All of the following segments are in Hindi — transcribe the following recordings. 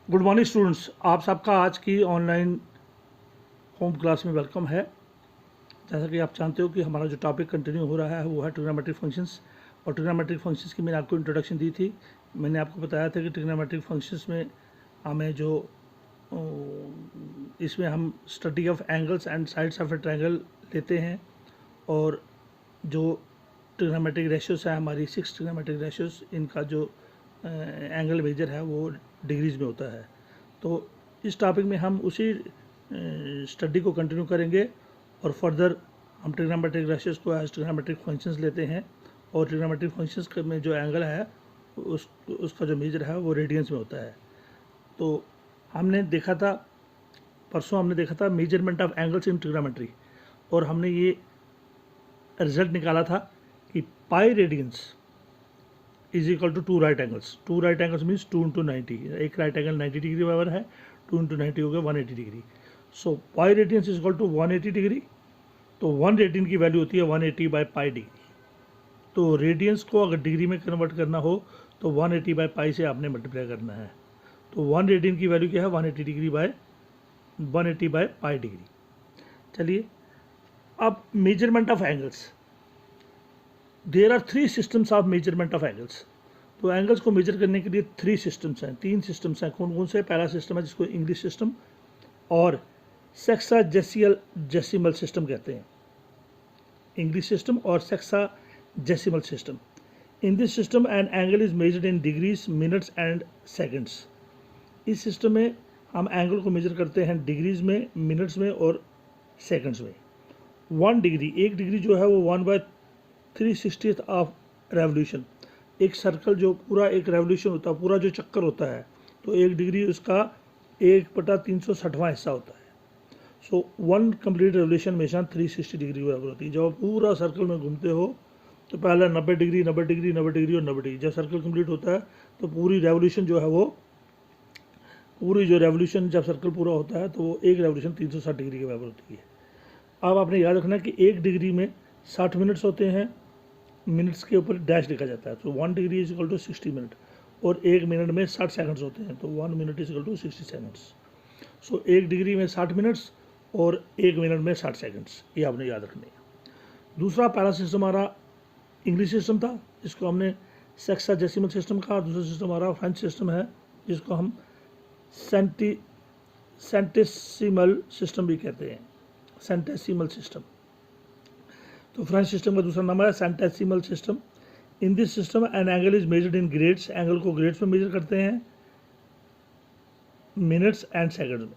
गुड मॉर्निंग स्टूडेंट्स, आप सबका आज की ऑनलाइन होम क्लास में वेलकम है। जैसा कि आप जानते हो कि हमारा जो टॉपिक कंटिन्यू हो रहा है वो है ट्रिग्नोमेट्रिक फंक्शंस। और ट्रिग्नोमेट्रिक फंक्शंस की मैंने आपको इंट्रोडक्शन दी थी। मैंने आपको बताया था कि ट्रिग्नोमेट्रिक फंक्शंस में हमें जो इसमें हम study of angles and sides of A triangle लेते हैं। और जो ट्रिग्नोमेट्रिक रेशियोज है हमारी 6 ट्रिग्नोमेट्रिक रेशियोज, इनका जो एंगल मेजर है वो डिग्रीज में होता है। तो इस टॉपिक में हम उसी स्टडी को कंटिन्यू करेंगे और फर्दर हम ट्रिग्नोमेट्रिक रेशियोज को एज ट्रिग्नोमेट्रिक फंक्शंस लेते हैं। और ट्रिग्नोमेट्रिक फंक्शंस में जो एंगल है उसका जो मेजर है वो रेडियंस में होता है। तो हमने देखा था परसों हमने देखा था measurement of angles in trigonometry, और हमने ये रिजल्ट निकाला था कि pi radians is equal to 2 right angles. 2 right angles means 2 into 90। एक राइट एंगल 90 डिग्री बराबर है, 2 इंटू 90 हो गया 180 degree. So pi radians is equal to 180 degree. तो 1 रेडियन की वैल्यू होती है 180 बाई पाई डिग्री। तो रेडियंस को अगर डिग्री में कन्वर्ट करना हो तो 180 बाई पाई से आपने मल्टीप्लाई करना है। तो 1 रेडियन की वैल्यू क्या है, 180 degree by 180 by pi degree. चलिए, अब measurement of angles. There are 3 systems of measurement of angles. तो एंगल्स को मेजर करने के लिए 3 सिस्टम्स हैं, 3 सिस्टम्स हैं। कौन कौन से? पहला सिस्टम है जिसको इंग्लिश सिस्टम और सेक्साजेसिमल सिस्टम कहते हैं। इंग्लिश सिस्टम और sexagesimal system. In this system an angle is measured in degrees, minutes and seconds. इस सिस्टम में हम एंगल को मेजर करते हैं डिग्रीज में, मिनट्स में और सेकेंड्स में। 1 डिग्री, 1 डिग्री जो है वो 1/360 ऑफ रेवोल्यूशन। एक सर्कल जो पूरा एक रेवोल्यूशन होता है, पूरा जो चक्कर होता है, तो 1 डिग्री उसका 1/360वां हिस्सा होता है। सो 1 कंप्लीट रेवोल्यूशन हमेशा 360 डिग्री के बराबर होती है। जब आप पूरा सर्कल में घूमते हो तो पहले 90 डिग्री 90 डिग्री 90 डिग्री और 90 डिग्री। जब सर्कल कंप्लीट होता है तो पूरी रेवोल्यूशन जो है वो जब सर्कल पूरा होता है तो वो एक रेवोल्यूशन 360 डिग्री के बराबर होती है। अब आपने याद रखना कि 1 डिग्री में 60 मिनट्स होते हैं, मिनट्स के ऊपर डैश लिखा जाता है। तो 1 degree is equal to 60 minute, और 1 मिनट में 60 सेकंड्स होते हैं, तो 1 minute is equal to 60 seconds. So 1 degree में 60 मिनट्स और 1 मिनट में 60 सेकंड्स, ये आपने याद रखनी है। दूसरा पहला सिस्टम हमारा इंग्लिश सिस्टम था, जिसको हमने सेक्साजेसिमल सिस्टम कहा। दूसरा सिस्टम हमारा फ्रेंच सिस्टम है, जिसको हम सेंटेसिमल सिस्टम भी कहते हैं। सेंटेसिमल सिस्टम, तो फ्रेंच सिस्टम का दूसरा नाम है centesimal system. In this system an angle is measured in grades. Angle को ग्रेड्स में मेजर करते हैं, मिनट्स एंड सेकंड्स में।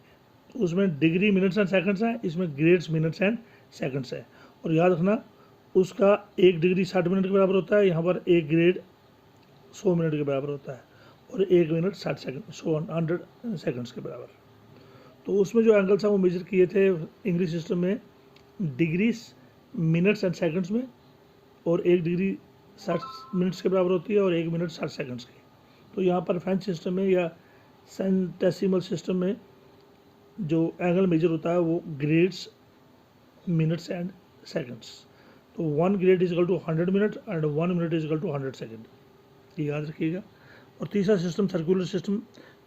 तो उसमें डिग्री मिनट्स एंड सेकंड्स है, इसमें ग्रेड्स मिनट्स एंड सेकंड्स है। और याद रखना उसका 1 डिग्री 60 मिनट के बराबर होता है, यहाँ पर 1 ग्रेड 100 मिनट के बराबर होता है, और 1 मिनट 60 सेकंड 100 सेकंड्स के बराबर। तो उसमें जो एंगल्स हैं वो मेजर किए थे इंग्लिश सिस्टम में डिग्रीज, मिनट्स एंड सेकंड्स में, और 1 डिग्री 60 मिनट्स के बराबर होती है और 1 मिनट 60 सेकंड्स की। तो यहाँ पर फ्रेंच सिस्टम में या सेंटेसिमल सिस्टम में जो एंगल मेजर होता है वो ग्रेड्स, मिनट्स एंड सेकंड्स। तो 1 grade is equal to 100 minute and 1 minute is equal to 100 second, ये याद रखिएगा। और तीसरा सिस्टम सर्कुलर सिस्टम,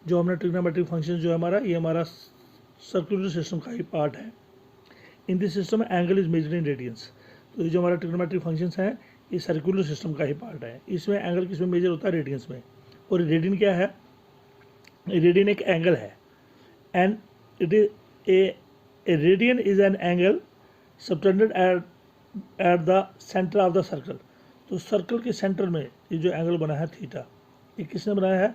जो हमने ट्रिग्नोमेट्रिक फंक्शन जो है हमारा, ये हमारा सर्कुलर सिस्टम का ही पार्ट है। इन this system angle is measured in radiance. तो ये जो हमारा ट्रिग्नोमेट्रिक फंक्शंस हैं ये सर्कुलर सिस्टम का ही पार्ट है। इसमें एंगल किसमें मेजर होता है? रेडियंस में। और रेडियन क्या है? रेडियन एक एंगल है, and it is a radian is an angle subtended at the centre of the circle. तो सर्कल के सेंटर में ये जो एंगल बना है थीटा, ये किसने बनाया है?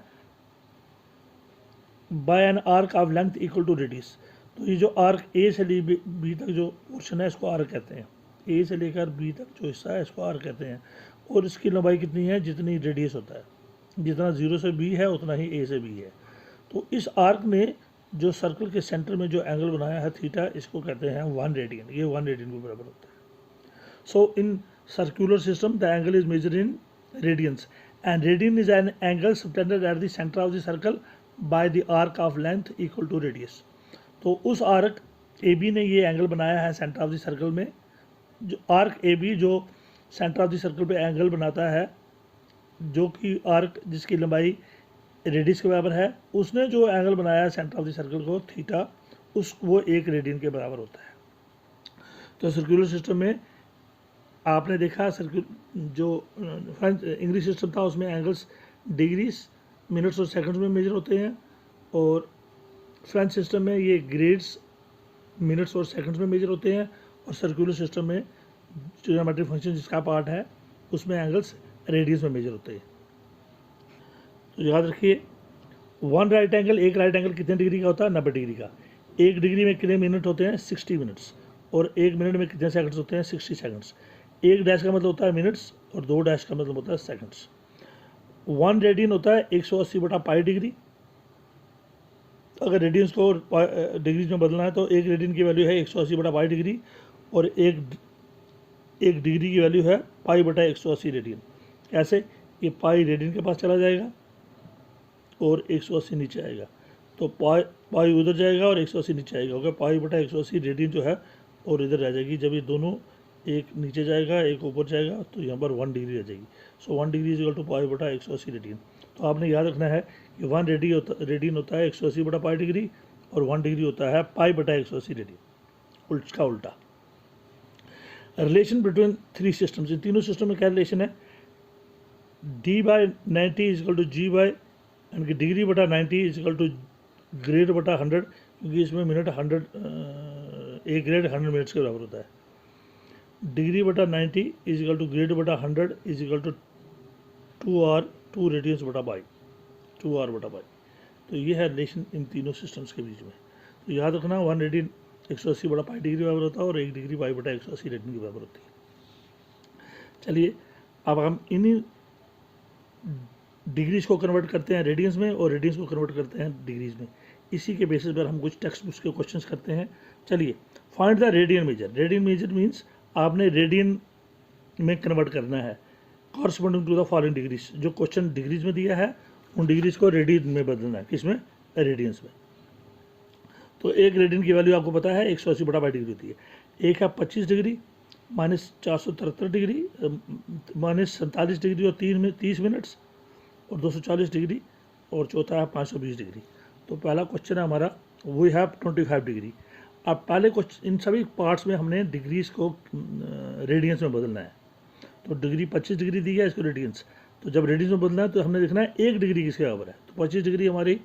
By an arc of length equal to radius. तो ये जो आर्क ए से ले बी तक जो पोर्शन है इसको आर्क कहते हैं। ए से लेकर बी तक जो हिस्सा है इसको आर्क कहते हैं। और इसकी लंबाई कितनी है? जितनी रेडियस होता है, जितना 0 से बी है उतना ही ए से बी है। तो इस आर्क ने जो सर्कल के सेंटर में जो एंगल बनाया है थीटा, इसको कहते हैं 1 रेडियन। ये 1 रेडियन के बराबर होता है। So in circular system the angle is measured in radians, and radian is an angle subtended at the centre of the circle by the arc of length equal to radius. तो उस आर्क ए बी ने ये एंगल बनाया है सेंटर ऑफ द सर्कल में। जो आर्क ए बी जो सेंटर ऑफ द सर्कल पे एंगल बनाता है, जो कि आर्क जिसकी लंबाई रेडियस के बराबर है, उसने जो एंगल बनाया है सेंटर ऑफ द सर्कल को थीटा, वो 1 रेडियन के बराबर होता है। तो सर्कुलर सिस्टम में आपने देखा जो फ्रेंच इंग्लिश सिस्टम था उसमें एंगल्स डिग्रीज, मिनट्स और सेकंड्स में मेजर होते हैं, और फ्रेंच सिस्टम में ये ग्रेड्स, मिनट्स और सेकंड्स में मेजर होते हैं, और सर्कुलर सिस्टम में ट्रिग्नोमेट्रिक फंक्शन जिसका पार्ट है उसमें एंगल्स रेडियस में मेजर होते हैं। तो याद रखिए, वन राइट एंगल, एक राइट एंगल कितने डिग्री का होता है? 90 डिग्री का। 1 डिग्री में कितने मिनट होते हैं? 60 मिनट्स। और 1 मिनट में कितने सेकंड्स होते हैं? 60 सेकंड्स। 1 डैश का मतलब होता है मिनट्स और 2 डैश का मतलब होता है सेकंड्स। 1 रेडियन होता है 180 बटा पाई डिग्री। अगर रेडियंस को डिग्रीज में बदलना है तो 1 रेडियन की वैल्यू है 180 बटा पाई डिग्री, और एक डिग्री की वैल्यू है पाई बटा 180 रेडियन। कैसे? ये पाई रेडियन के पास चला जाएगा और 180 नीचे आएगा, तो पाई उधर जाएगा और 180 नीचे आएगा, होगा पाई बटा 180 रेडियन जो है और इधर रह जाएगी। जब ये दोनों, एक नीचे जाएगा एक ऊपर जाएगा, तो यहाँ पर 1 डिग्री रह जाएगी। सो 1 degree is equal to pi बटा 180 रेडियन। तो आपने याद रखना है कि 1 रेडियन होता है 180 बटा पाई डिग्री, और 1 डिग्री होता है पाई बटा 180 रेडियन, उसका उल्टा। रिलेशन बिटवीन 3 सिस्टम्स, इन तीनों सिस्टम में क्या रिलेशन है? d/90 is equal to g by, यानी कि डिग्री बटा 90 इज इक्वल टू ग्रेड बटा 100, क्योंकि इसमें मिनट 100, एक ग्रेड 100 मिनट्स के बराबर होता है। डिग्री बटा 90 इज इक्वल टू ग्रेड बटा 100 इज इक्वल टू 2 रेडियंस बटा बाई, 2r बटा बाई। तो ये है रिलेशन इन तीनों सिस्टम्स के बीच में। तो याद रखना, 1 रेडियन 180 बटा पाई डिग्री बराबर होता है और 1 डिग्री पाई बटा 180 रेडियन के बराबर होती है। चलिए अब हम इन्हीं डिग्रीज को कन्वर्ट करते हैं रेडियंस में, और रेडियंस को कन्वर्ट करते हैं डिग्रीज में। इसी के बेसिस पर हम कुछ टेक्स्ट बुक्स के क्वेश्चंस करते हैं। चलिए, find the radian measure. Radian measure means आपने रेडियन में कन्वर्ट करना है corresponding to the following degrees. जो क्वेश्चन डिग्रीज में दिया है उन डिग्रीज को रेडियन में बदलना है। किसमें? रेडियंस में। तो 1 रेडियन की वैल्यू आपको पता है 180 बटा पाई डिग्री होती है। एक है 25 degree minus 473 degree minus 47 degree और 30 मिनट्स, और 240 डिग्री, और चौथा है 520 डिग्री। तो पहला क्वेश्चन है हमारा, वी हैव 25 डिग्री। अब पहले क्वेश्चन, इन सभी पार्ट्स में हमने डिग्रीज को रेडियंस में बदलना है। तो डिग्री 25 डिग्री दी है, इसको रेडियंस, तो जब रेडियंस में बदलना है तो हमने देखना है 1 डिग्री किसके बराबर है। तो 25 डिग्री हमारी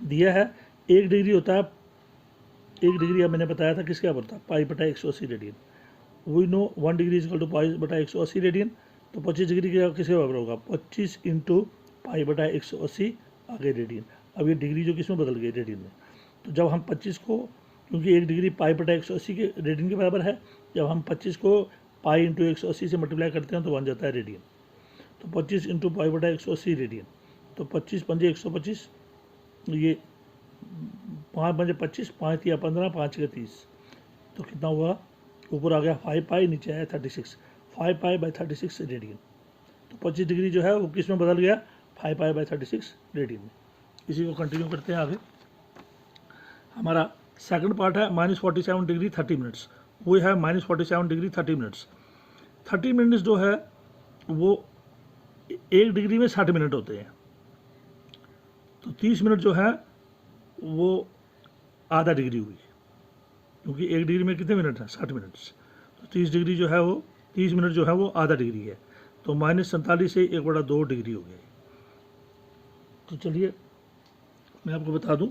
दिया है, 1 डिग्री होता है, 1 डिग्री अब मैंने बताया था किसके बराबर था? पाई बटा 180 radian. We know 1 degree is equal to pi बटा 180 रेडियन। तो 25 डिग्री किसके बराबर होगा? 25 इंटू पाई बटा 180 आगे रेडियन। अब ये डिग्री जो किस में बदल गई? रेडियन में। तो जब हम 25 को, क्योंकि 1 डिग्री पाई बटा 180 के रेडियन के बराबर है, जब हम 25 को पाई इंटू 180 से मल्टीप्लाई करते हैं तो बन जाता है रेडियन। तो 25 इंटू पाई बटा 180 रेडियन। तो 25 पंजे 125, ये 5 पंजे 25, 5 या 15, 5 के 30, तो कितना हुआ? ऊपर आ गया 5 पाई, नीचे आया 36, 5 पाई बाई 36 रेडियन। तो 25 डिग्री जो है वो किस में बदल गया? 5 पाई बाई 36 रेडियन में। इसी को कंटिन्यू करते हैं आगे। हमारा सेकंड पार्ट है -47 डिग्री 30 मिनट्स। वो है -47 डिग्री 30 मिनट्स। 30 मिनट्स जो है वो 1 डिग्री में 60 मिनट होते हैं। तो 30 मिनट जो है वो आधा डिग्री हुई, क्योंकि 1 डिग्री में कितने मिनट हैं? 60 मिनट्स। तो 30 डिग्री जो है वो, 30 मिनट जो है वो आधा डिग्री है। तो -47 से 1/2 डिग्री हो गया। तो चलिए मैं आपको बता दूं